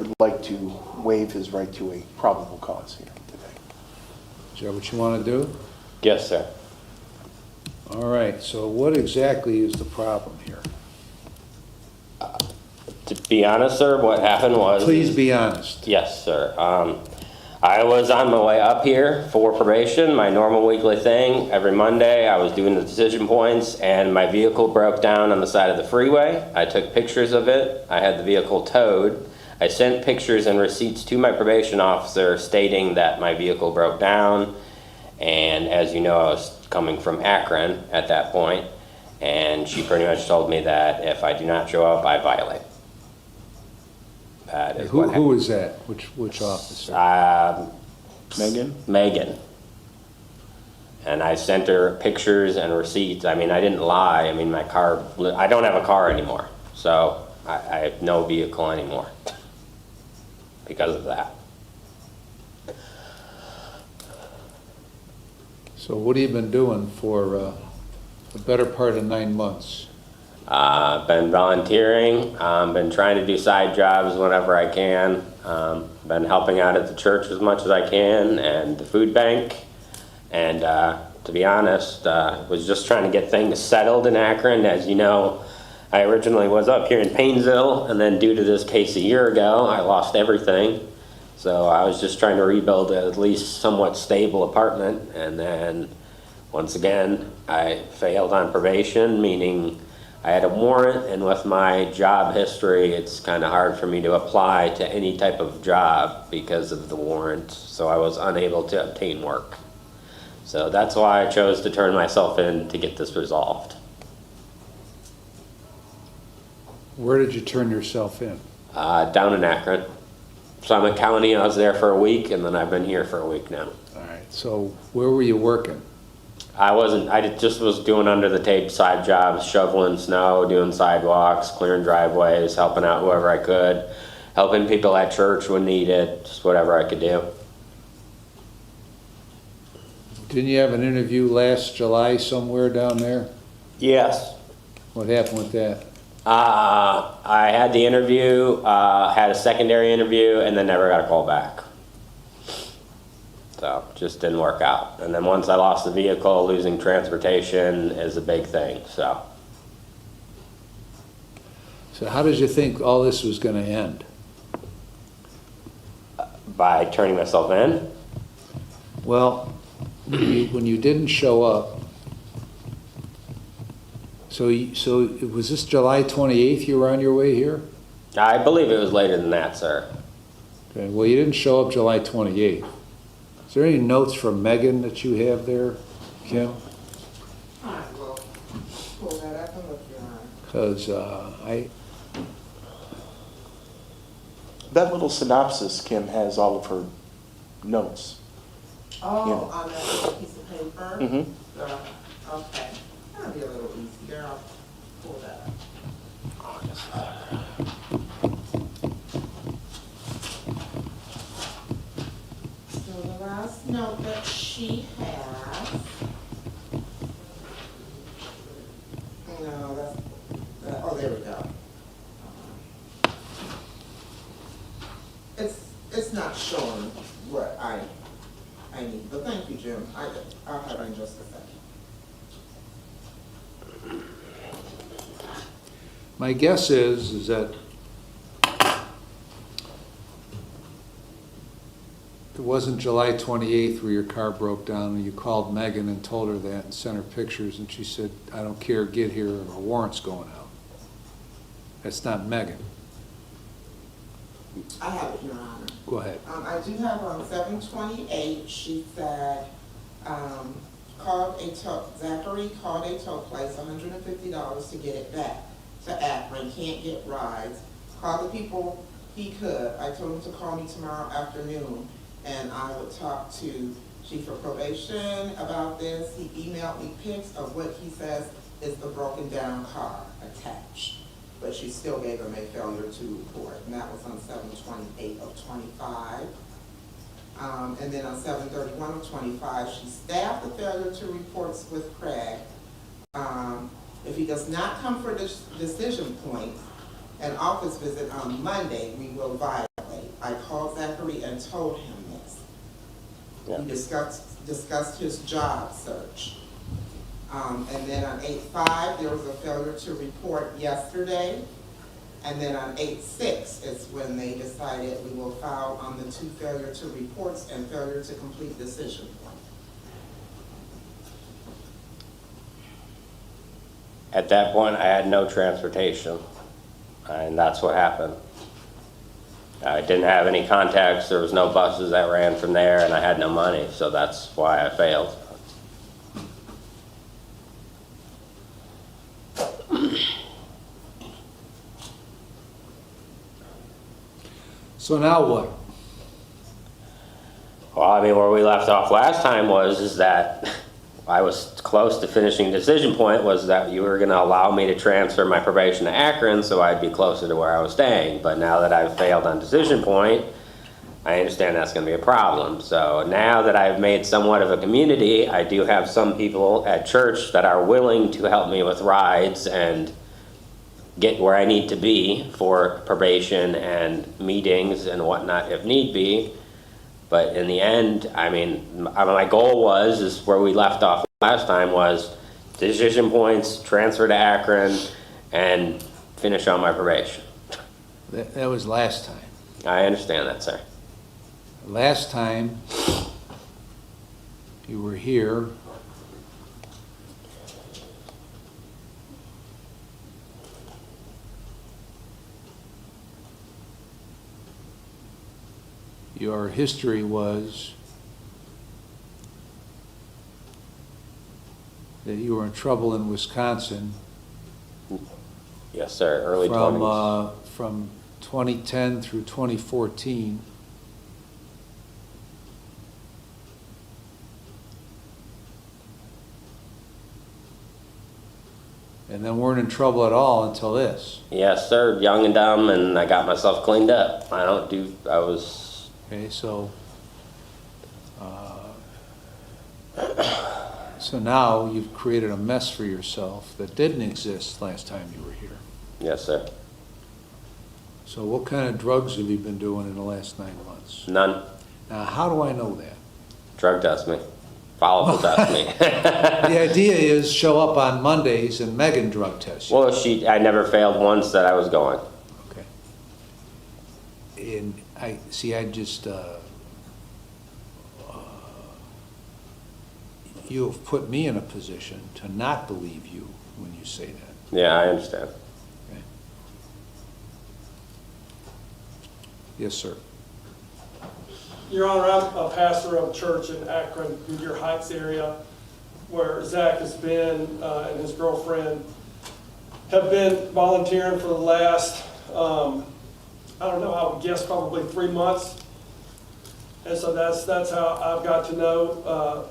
would like to waive his right to a probable cause here today. Is that what you want to do? Yes, sir. All right, so what exactly is the problem here? To be honest, sir, what happened was... Please be honest. Yes, sir. I was on my way up here for probation, my normal weekly thing. Every Monday, I was doing the decision points, and my vehicle broke down on the side of the freeway. I took pictures of it. I had the vehicle towed. I sent pictures and receipts to my probation officer stating that my vehicle broke down. And as you know, I was coming from Akron at that point, and she pretty much told me that if I do not show up, I violate. That is what Who is that? Which officer? Megan? Megan. And I sent her pictures and receipts. I mean, I didn't lie. I mean, my car, I don't have a car anymore. So I have no vehicle anymore because of that. So what have you been doing for the better part of 9 months? Been volunteering, been trying to do side jobs whenever I can, been helping out at the church as much as I can and the food bank, and to be honest, was just trying to get things settled in Akron. As you know, I originally was up here in Painesville, and then due to this case a year ago, I lost everything. So I was just trying to rebuild a at least somewhat stable apartment, and then once again, I failed on probation, meaning I had a warrant, and with my job history, it's kind of hard for me to apply to any type of job because of the warrant, so I was unable to obtain work. So that's why I chose to turn myself in to get this resolved. Where did you turn yourself in? Down in Akron. Summit County, I was there for a week, and then I've been here for a week now. All right, so where were you working? I just was doing under the table side jobs, shoveling snow, doing sidewalks, clearing driveways, helping out whoever I could, helping people at church when needed, just whatever I could do. Didn't you have an interview last July somewhere down there? Yes. What happened with that? I had the interview, had a secondary interview, and then never got a call back. So just didn't work out. And then once I lost the vehicle, losing transportation is a big thing. So how did you think all this was going to end? by turning myself in. Well, when you didn't show up, so was this July 28th you were on your way here? I believe it was later than that, sir. Okay, well, you didn't show up July 28th. Is there any notes from Megan that you have there, Kim? I will pull that up and look, Your Honor. Because That little synopsis, Kim, has all of her notes. Oh, Yeah. on that little piece of paper? Mm-hmm. Okay. That'll be a little easier. I'll pull that up. So the last note that she has, no, oh, there we go. It's not showing what I need, but thank you, Jim. I'll have it in just a second. my guess is that it wasn't July 28th where your car broke down and you called Megan and told her that and sent her pictures and she said, I don't care, get here, or a warrant's going out. That's not Megan. I have it, Your Honor. Go ahead. I do have on 7/28, she said, Zachary called a tow place, $150 to get it back to Akron, can't get rides. Called the people he could. I told him to call me tomorrow afternoon, and I would talk to Chief of Probation about this. He emailed me pics of what he says is the broken down car attached. But she still gave him a failure to report, and that was on 7/28 of 25. And then on 7/31 of 25, she staffed the failure to reports with Craig. If he does not come for the decision point, an office visit on Monday, we will violate. I called Zachary and told him this. Yeah. We discussed his job search. And then on 8/5, there was a failure to report yesterday. And then on 8/6 is when they decided we will file on the 2 failure to reports and failure to complete decision point. At that point, I had no transportation, and that's what happened. I didn't have any contacts, there was no buses that ran from there, and I had no money, so that's why I failed. So now what? Well, I mean, where we left off last time is that I was close to finishing decision point, was that you were gonna allow me to transfer my probation to Akron so I'd be closer to where I was staying. But now that I've failed on decision point, I understand that's gonna be a problem. So now that I've made somewhat of a community, I do have some people at church that are willing to help me with rides and get where I need to be for probation and meetings and whatnot if need be. But in the end, I mean, my goal is where we left off last time, was decision points, transfer to Akron, and finish on my probation. That was last time. I understand that, sir. Last time you were here, your history was that you were in trouble in Wisconsin Yes, sir, early 20s. from 2010 through 2014. And then weren't in trouble at all until this. Yes, sir, young and dumb, and I got myself cleaned up. I was... Okay, so so now you've created a mess for yourself that didn't exist last time you were here. Yes, sir. So what kind of drugs have you been doing in the last 9 months? None. Now, how do I know that? Drug test me. Follow-up test me. The idea is show up on Mondays and Megan drug test you. Well, I never failed once that I was going. Okay. And I just you have put me in a position to not believe you when you say that. Yeah, I understand. Okay. Yes, sir. Your Honor, I'm a pastor of a church in Akron, in your Heights area, where Zach has been and his girlfriend have been volunteering for the last, I don't know, I would guess probably 3 months. And so that's how I've got to know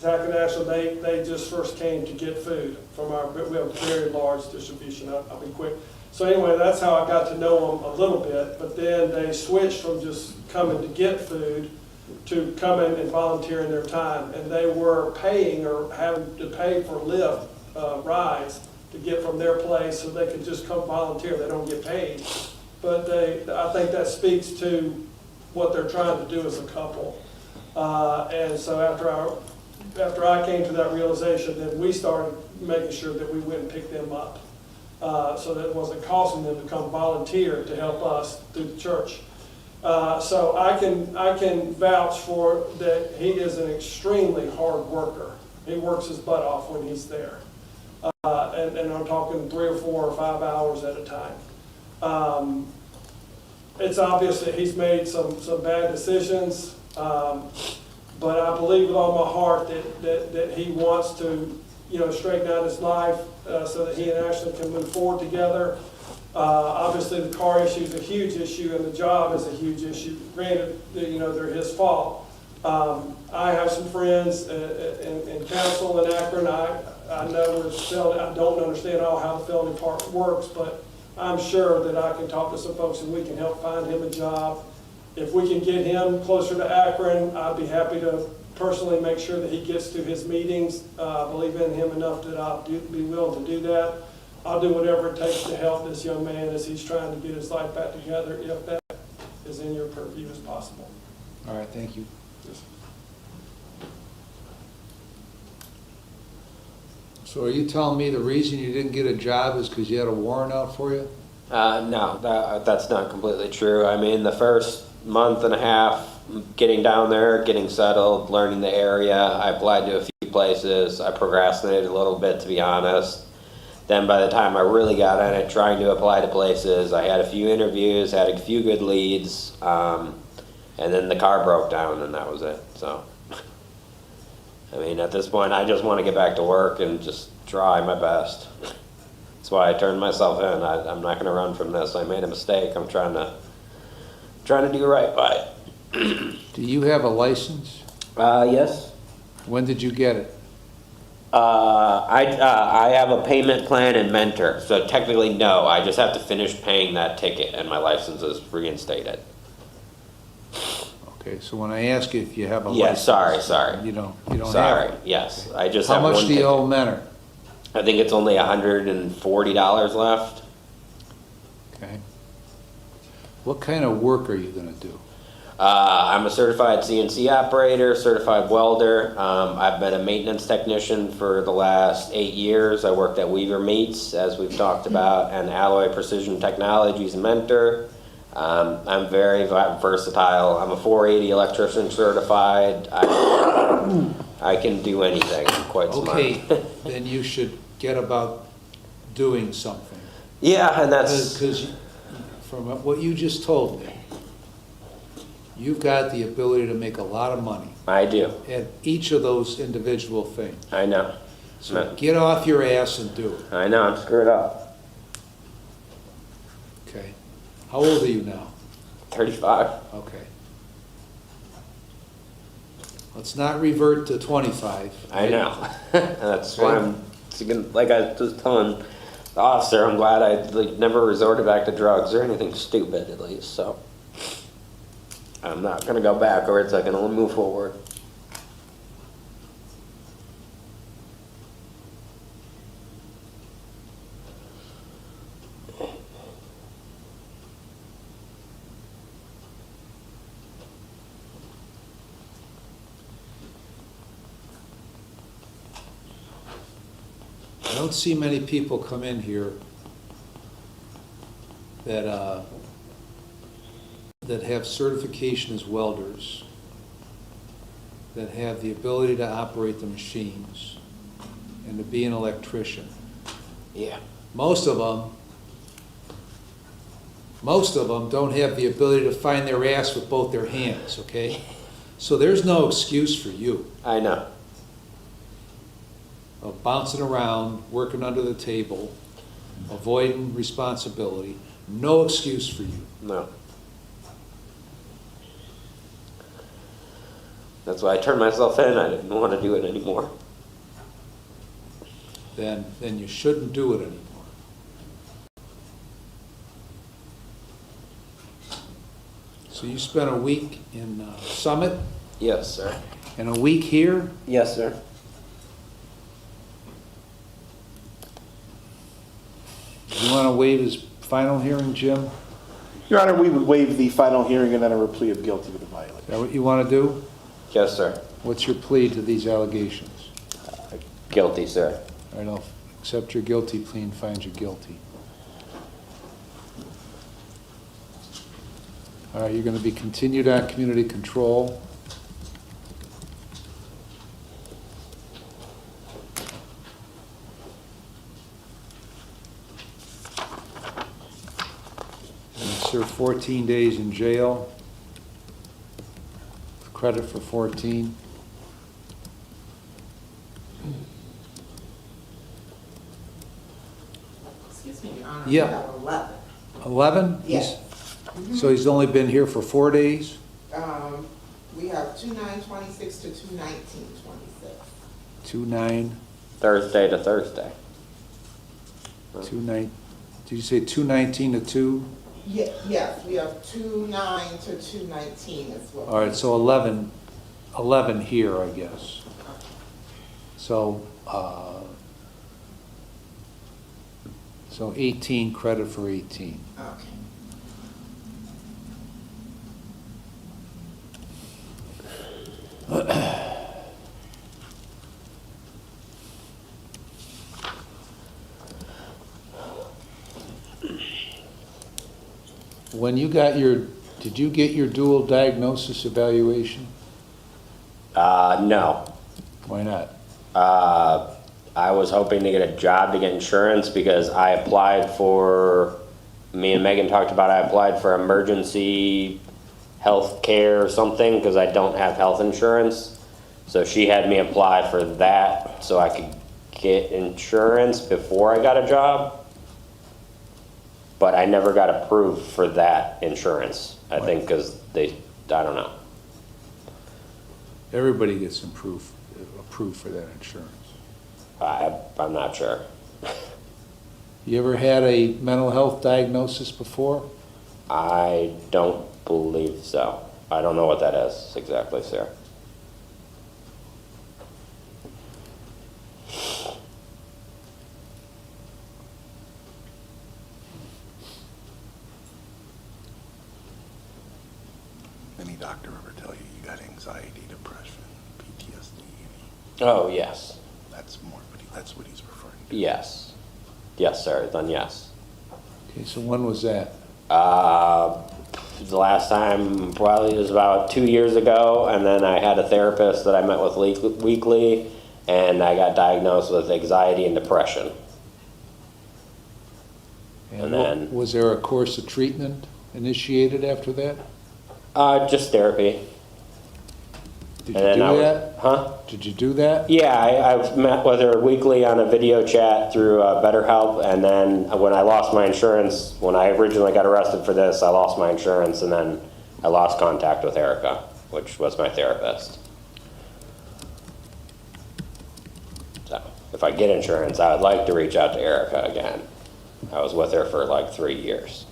Zach and Ashley. They just first came to get food from we have a very large distribution. I'll be quick. So anyway, that's how I got to know them a little bit, but then they switched from just coming to get food to coming and volunteering their time. And they were paying or having to pay for Lyft rides to get from their place so they could just come volunteer. They don't get paid. But I think that speaks to what they're trying to do as a couple. And so after I came to that realization, then we started making sure that we went and picked them up. So that it wasn't costing them to come volunteer to help us through the church. So I can vouch for that he is an extremely hard worker. He works his butt off when he's there. And I'm talking 3 or 4 or 5 hours at a time. It's obvious that he's made some bad decisions, but I believe with all my heart that he wants to, straighten out his life so that he and Ashley can move forward together. Obviously, the car issue is a huge issue, and the job is a huge issue. Granted, they're his fault. I have some friends in council in Akron. I know I don't understand how the felony part works, but I'm sure that I can talk to some folks and we can help find him a job. If we can get him closer to Akron, I'd be happy to personally make sure that he gets to his meetings. I believe in him enough that I'll be willing to do that. I'll do whatever it takes to help this young man as he's trying to get his life back together, if that is in your purview as possible. All right, thank you. So are you telling me the reason you didn't get a job is because you had a warrant out for you? No, that's not completely true. I mean, the first month and a half, getting down there, getting settled, learning the area, I applied to a few places. I procrastinated a little bit, to be honest. Then by the time I really got in it, trying to apply to places, I had a few interviews, had a few good leads, and then the car broke down, and that was it. So, I mean, at this point, I just want to get back to work and just try my best. That's why I turned myself in. I'm not going to run from this. I made a mistake. I'm trying to do right by it. Do you have a license? Yes. When did you get it? I have a payment plan and mentor, so technically no. I just have to finish paying that ticket, and my license is reinstated. Okay, so when I ask you if you have a Yeah, license. sorry. You don't have Sorry. it. Yes, I just How have one much do you ticket. owe Mentor? I think it's only $140 left. Okay. What kind of work are you gonna do? I'm a certified CNC operator, certified welder. I've been a maintenance technician for the last 8 years. I worked at Weaver Meats, as we've talked about, and Alloy Precision Technologies mentor. I'm very versatile. I'm a 480 electrician certified. I can do anything. I'm quite smart. Okay, then you should get about doing something. Yeah, and that's... Because from what you just told me, you've got the ability to make a lot of money I do. at each of those individual things. I know. So get off your ass and do it, I know, I'm screwed up. okay? How old are you now? 35. Okay. Let's not revert to 25. I know. That's why I'm, like I was telling the officer, I'm glad I never resorted back to drugs or anything stupid, at least, so. I'm not going to go backwards, I can only move forward. I don't see many people come in here that have certification as welders, that have the ability to operate the machines, and to be an electrician. Yeah. Most of them don't have the ability to find their ass with both their hands, okay? So there's no excuse for you I know. of bouncing around, working under the table, avoiding responsibility. No excuse for you. No. That's why I turned myself in, I didn't want to do it anymore. Then you shouldn't do it anymore. So you spent a week in Summit Yes, sir. and a week here? Yes, sir. You want to waive his final hearing, Jim? Your Honor, we would waive the final hearing and enter a plea of guilty to the violation. Is that what you want to do? Yes, sir. What's your plea to these allegations? Guilty, sir. All right, I'll accept your guilty plea and find you guilty. All right, you're going to be continued on community control. And serve 14 days in jail. Credit for 14. Excuse me, Your Honor. Yeah. We have 11. 11? Yes. So he's only been here for 4 days? We have 2/9/26 to 2/19/26. 2/9, Thursday to Thursday. 2/9, did you say 2/19 to 2? Yes, we have 2/9 to 2/19 as well. All right, so 11 here, I guess. So, so 18, credit for 18. Okay. When you got did you get your dual diagnosis evaluation? No. Why not? I was hoping to get a job to get insurance because I applied for, me and Megan talked about, I applied for emergency health care or something because I don't have health insurance. So she had me apply for that so I could get insurance before I got a job. But I never got approved for that insurance, I think, because I don't know. Everybody gets approved for that insurance. I'm not sure. You ever had a mental health diagnosis before? I don't believe so. I don't know what that is exactly, sir. Any doctor ever tell you you got anxiety, depression, PTSD? Oh, yes. That's what he's referring to. Yes. Yes, sir. Then yes. Okay, so when was that? The last time probably was about 2 years ago, and then I had a therapist that I met with weekly, and I got diagnosed with anxiety and depression. And then- was there a course of treatment initiated after that? Just therapy. Did And you then do I was- that? Huh? Did you do that? Yeah, I've met with her weekly on a video chat through BetterHelp, and then when I lost my insurance, when I originally got arrested for this, I lost my insurance, and then I lost contact with Erica, which was my therapist. So, if I get insurance, I would like to reach out to Erica again. I was with her for like 3 years.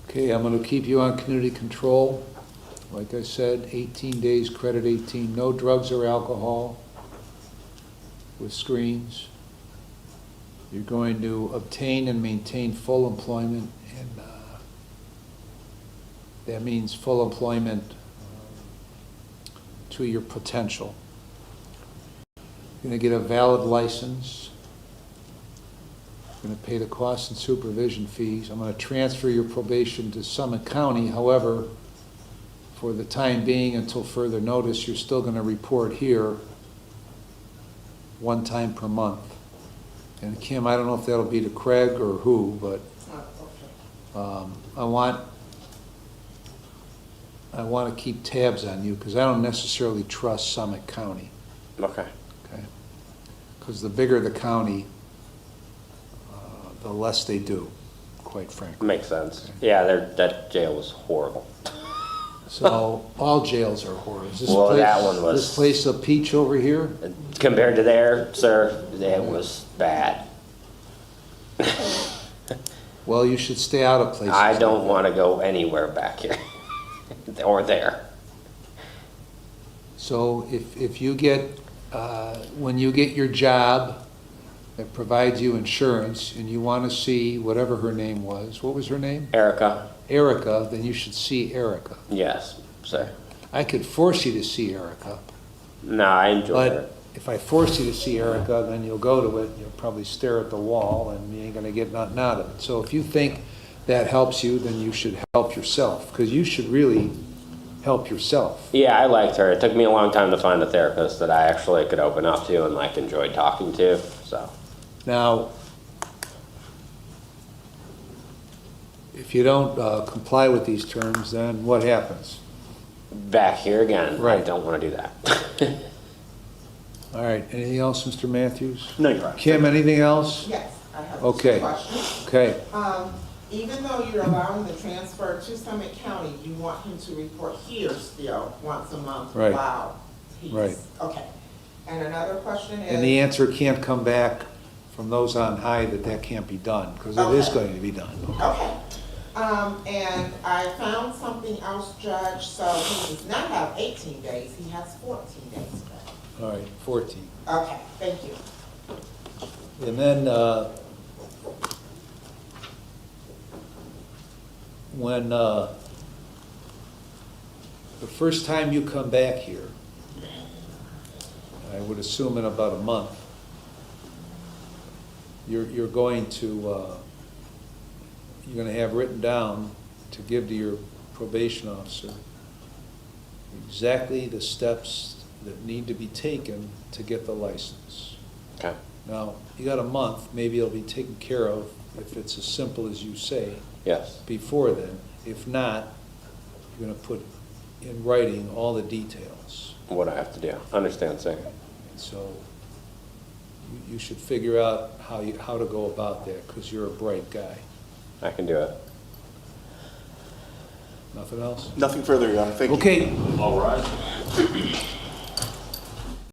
Okay, I'm going to keep you on community control. Like I said, 18 days, credit 18, no drugs or alcohol with screens. You're going to obtain and maintain full employment, and that means full employment to your potential. You're going to get a valid license. Going to pay the costs and supervision fees. I'm going to transfer your probation to Summit County. However, for the time being, until further notice, you're still going to report here 1 time per month. And Kim, I don't know if that'll be to Craig or who, but I want to keep tabs on you because I don't necessarily trust Summit County. Okay. Okay? Because the bigger the county, the less they do, quite frankly. Makes sense. Yeah, that jail was horrible. So all jails are horrors. This Well, place, that one was- This place a peach over here? Compared to there, sir, it was bad. Well, you should stay out of places. I don't want to go anywhere back here or there. So if you get, when you get your job that provides you insurance and you want to see whatever her name was, what was her name? Erica, Erica, then you should see Erica. yes, sir. I could force you to see Erica, No, I enjoyed but it. if I force you to see Erica, then you'll go to it, you'll probably stare at the wall, and you ain't gonna get nothing out of it. So if you think that helps you, then you should help yourself, because you should really help yourself. Yeah, I liked her. It took me a long time to find a therapist that I actually could open up to and like enjoyed talking to, so. Now, if you don't comply with these terms, then what happens? Back here again. I Right. don't want to do that. All right, anything else, Mr. Matthews? No, you're right. Kim, anything else? Yes, I have Okay. 2 questions. Okay, Even though you're allowing the transfer to Summit County, you want him to report here still once a month? Right. Wow. He's- Right. Okay. And another question is. And the answer can't come back from those on high that that can't be done, because it is Okay. going to be done. Okay. And I found something else, Judge, so he does not have 18 days, he has 14 days back. All right, 14. Okay, thank you. And then, when, the first time you come back here, I would assume in about a month, you're going to, you're gonna have written down to give to your probation officer exactly the steps that need to be taken to get the license. Okay. Now, you got a month, maybe it'll be taken care of if it's as simple as you say Yes. before then. If not, you're gonna put in writing all the details. What I have to do. Understand, sir. So you should figure out how to go about that, because you're a bright guy. I can do it. Nothing else? Nothing further, Your Honor. Thank you. Okay, All right.